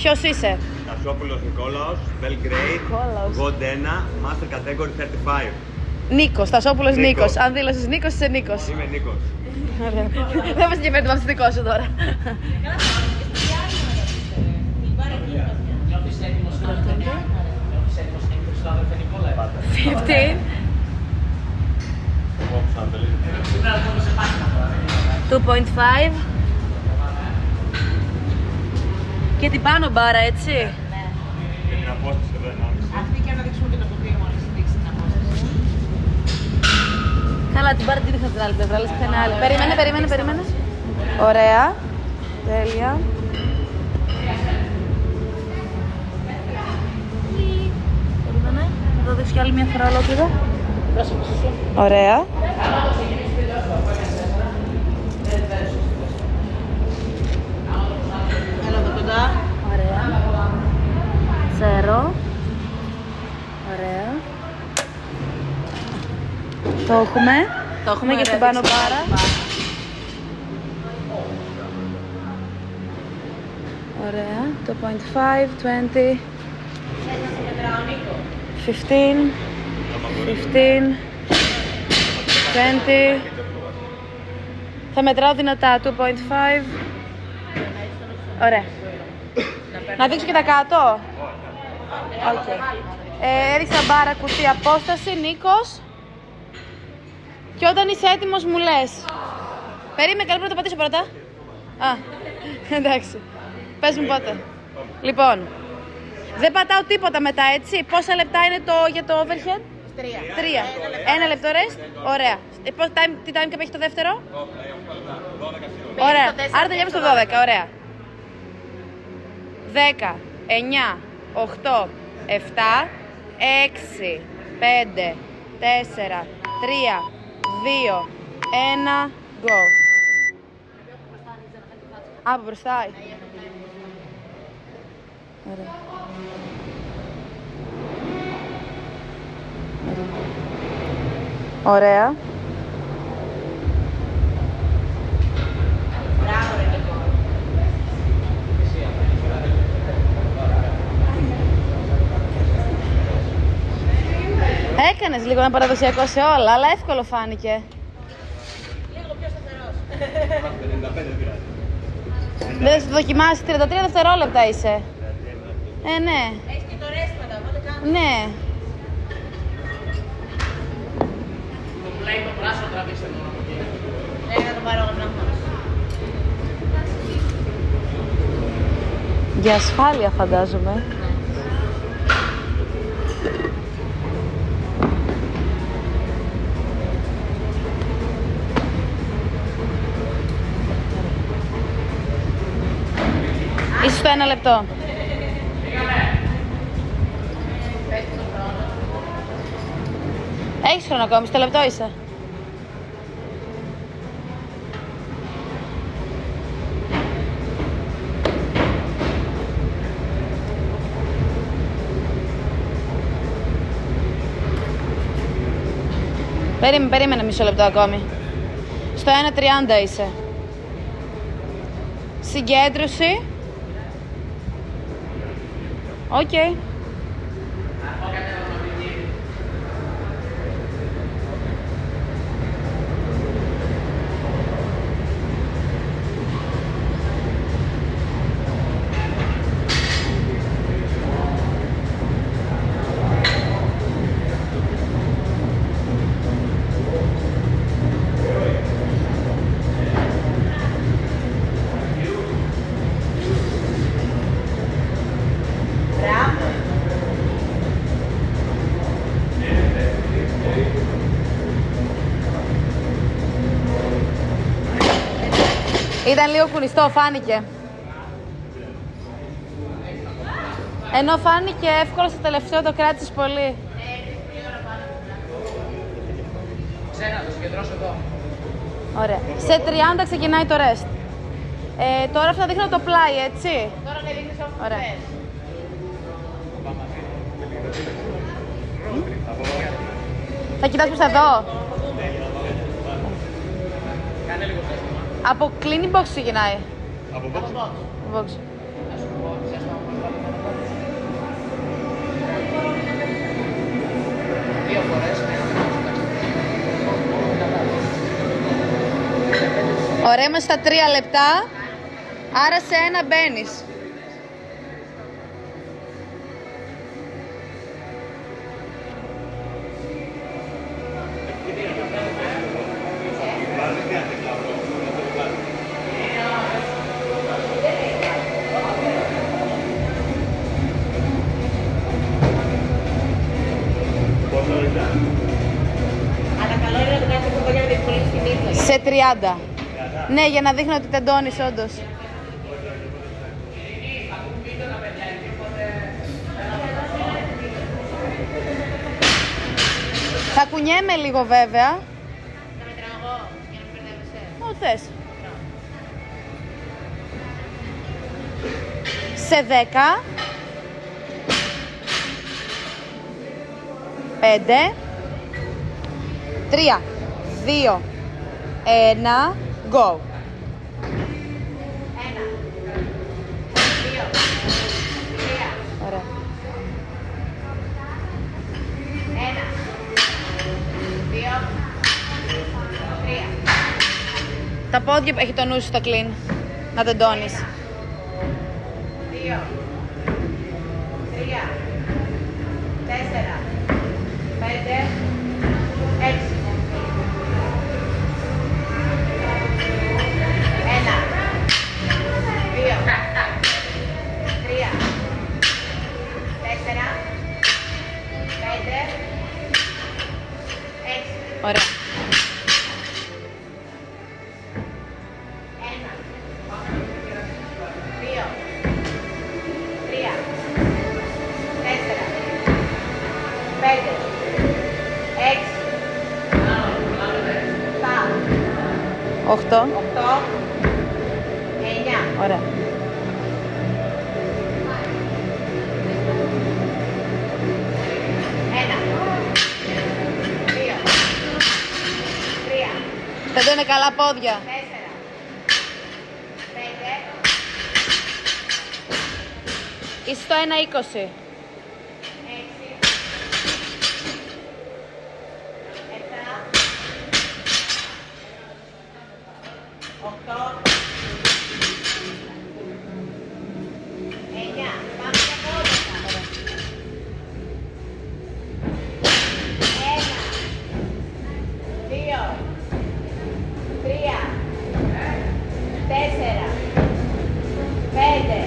Ποιος είσαι? Τασόπουλος Νικόλαος, Belgrade, God 1, Master Category 35. Νίκος, Τασόπουλος Νίκος. Αν δήλωσες Νίκος, είσαι Νίκος. Είμαι Νίκος. Ωραία. Δεν μας ενδιαφέρει το μαθητικό σου τώρα. Νιώθεις έτοιμος να εκδοξεις τον αδερφέ Νικόλα? 15. 2.5. Και την πάνω μπάρα, έτσι. Και την απόσταση εδώ 1,5. Αυτή και να δείξουμε και το τοπίο μόλις δείξει την απόσταση. Καλά, την μπάρα την δείχνω την άλλη πλευρά, λες ποια είναι άλλη. Περίμενε. Ωραία. Τέλεια. Περίμενε. Θα το δείξω κι άλλη μια φορά ολόκληρα. Ωραία. Έλα εδώ κοντά. Ωραία. Τσέρο. Ωραία. Το έχουμε και στην πάνω μπάρα. Ωραία. 2.5, 20. 15. 15. 20. Θα μετράω δυνατά. 2.5. Ωραία. Να δείξω και τα κάτω. Okay. Έριξα μπάρα, κουτί, απόσταση, Νίκος. Και όταν είσαι έτοιμος μου λες. Περίμενε, καλό πρώτα πατήσω πρώτα. Α, εντάξει. Πες μου πότε. Λοιπόν, δεν πατάω τίποτα μετά, έτσι. Πόσα λεπτά είναι για το overhead? 3. 1 λεπτό rest. Ωραία. Τι time cap έχει το δεύτερο? Ωραία. Άρα τελειώνουμε στο 12. Ωραία. 10, 9, 8, 7, 6, 5, 4, 3, 2, 1, go. Από μπροστά. Ωραία. Ωραία. Έκανες λίγο ένα παραδοσιακό σε όλα, αλλά εύκολο φάνηκε. Λίγο πιο σταθερός. 55 πειράζει. Δεν θα το δοκιμάσεις, 33 δευτερόλεπτα είσαι. Ναι. Έχεις και το rest μετά, οπότε κάνουμε. Ναι. Το play το πράσινο τραβήστε μόνο από εκεί. Να το πάρω να μας. Για ασφάλεια φαντάζομαι. Είσαι στο 1 λεπτό. Έχεις χρόνο ακόμη, στο λεπτό είσαι. Περίμενε μισό λεπτό ακόμη. Στο 1.30 είσαι. Συγκέντρωση. Οκ. Ήταν λίγο κουνιστό, φάνηκε. Ενώ φάνηκε εύκολο στο τελευταίο, το κράτησες πολύ. Ξένα, το συγκεντρώσω εδώ. Ωραία. Σε 30 ξεκινάει το rest. Τώρα θα δείχνω το πλάι, έτσι. Τώρα να δείχνεις όπου Ωραία. θες. Θα κοιτάς προς εδώ. Κάνε λίγο τέστημα. Από cleaning box ξεκινάει. Από box. Box. Δύο φορές, ναι. Ωραία, είμαστε στα 3 λεπτά. Άρα σε ένα μπαίνεις. Αλλά καλό είναι να το κάνεις αυτό για να διευκολύνεις την ύπνο. Σε 30. Ναι, για να δείχνω ότι τεντώνεις όντως. Θα κουνιέμαι λίγο βέβαια. Θα μετράω εγώ για να μην μπερδεύεσαι. Ό,τι θες. Σε 10. 5. 3. 2. 1. Go. 1, 2, 3, Ωραία. 1, 2, 3. Τα πόδια έχει το νου σου στο κλίν. Να τεντώνεις. 2, 3, 4, 5, 6. 1, 2, 3, 4, 5, 6. Ωραία. 1, 2, 3, 4, 5, 6, 7, 8. 8, 9. Ωραία. 1, 2, 3, Τεντώνε καλά πόδια. 4, 5, Είσαι στο 1,20. 6, 7, 8, 9. Πάμε για πόδια. 1, 2, 3, 4, 5,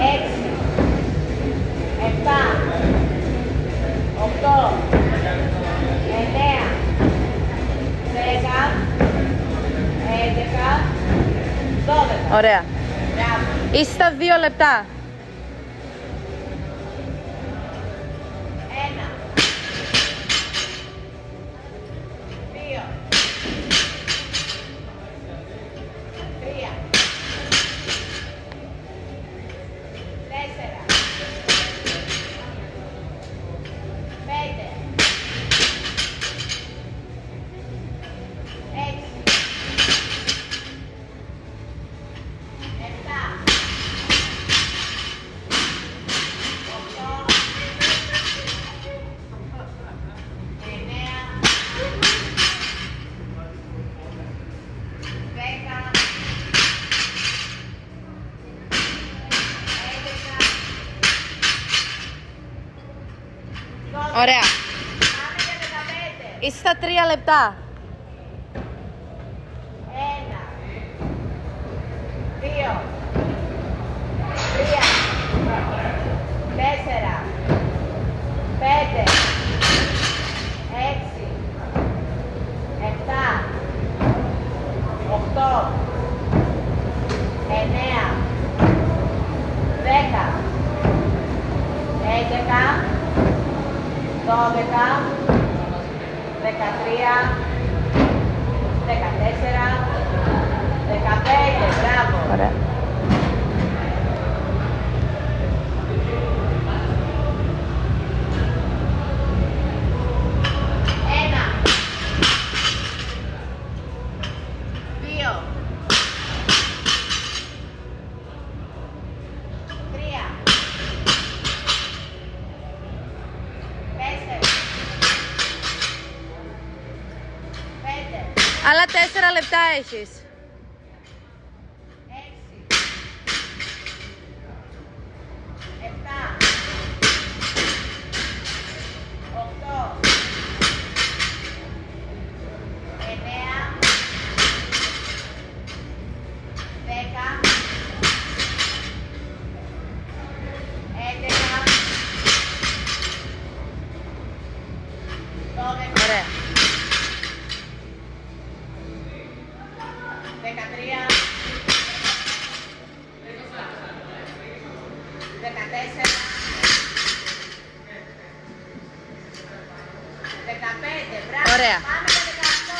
6, 7, 8, 9, 10, 11, 12. Ωραία. Μπράβο. Είσαι στα 2 λεπτά. 1, 2, 3, 4, 5, 6, 7, 8, 9, 10, 11, 12. Ωραία. Πάμε για 15. Είσαι στα 3 λεπτά. 1, 2, 3, 4, 5, 6, 7, 8, 9, 10, 11, 12, 13, 14, 15, μπράβο. Ωραία. Ένα, 2, 3, 4 λεπτά έχεις. 6, 7, 8, 9, 10, 11, 12, Ωραία. 13, 14, 15, μπράβο. Ωραία. Πάμε για 18.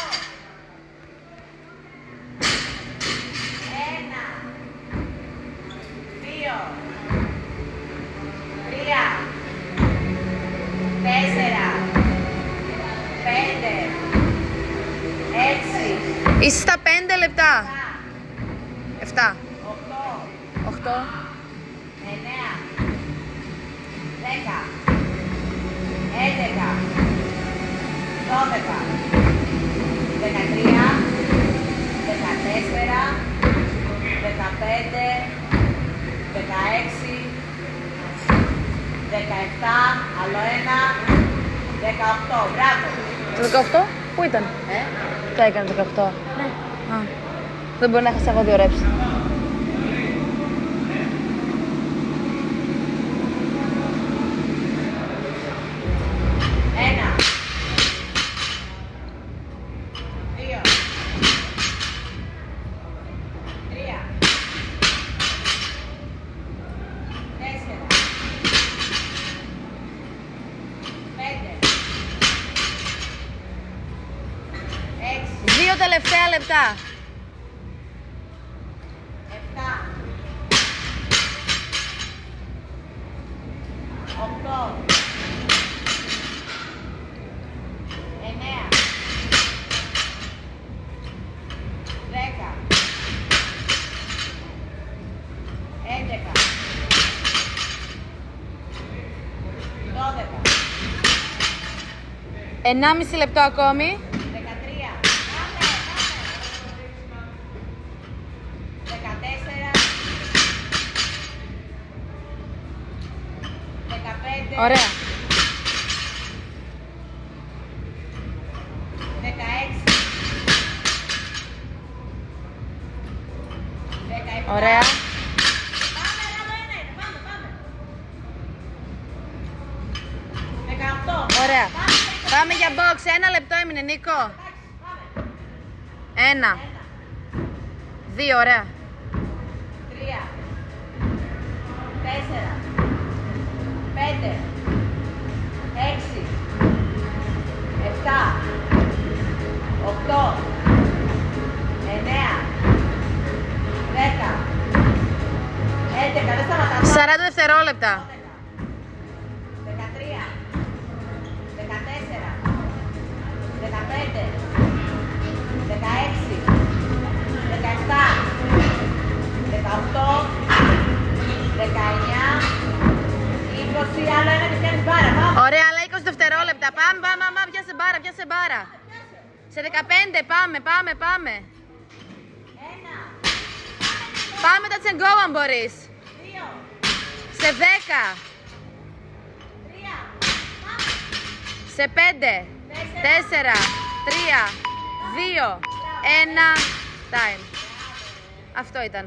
1, 2, 3, 4, 5, 6, Είσαι στα 5 λεπτά. 7, 8, 8, 9, 10, 11, 12, 13, 14, 15, 16, 17, άλλο ένα, 18. Μπράβο. Το 18, πού ήταν? Τι έκανε το 18? Ναι. Α, δεν μπορεί να έχασα εγώ 2 ρέψη. Ένα. 2. 3. 4. 5. 6. 2 τελευταία λεπτά. 7. 8. 9. 10. 11. 12. 1,5 λεπτό ακόμη. 13. Πάμε, πάμε. 14. 15. Ωραία. 16. 17. Ωραία. Πάμε, άλλο ένα είναι. Πάμε, πάμε. 18. Ωραία. Πάμε, Πάμε για box. 1 λεπτό έμεινε, Νίκο. πάμε. 1, 2, ωραία. 3, 4, 5, 6, 7, 8, 9, 10, 11, δεν σταματάμε. 40 δευτερόλεπτα. 13, 14, 15, 16, 17, 18, 19, 20, άλλο ένα και πιάνεις μπάρα, πάμε. Ωραία, αλλά 20 δευτερόλεπτα. Πάμε, πάμε, πάμε, πιάσε μπάρα, πιάσε μπάρα. Σε 15, πάμε, πάμε, πάμε. Ένα, Πάμε τα τσεγκό αν μπορείς. 2, Σε 10, 3, πάμε. σε 5, 4, 3, 2, 1, time. Αυτό ήταν.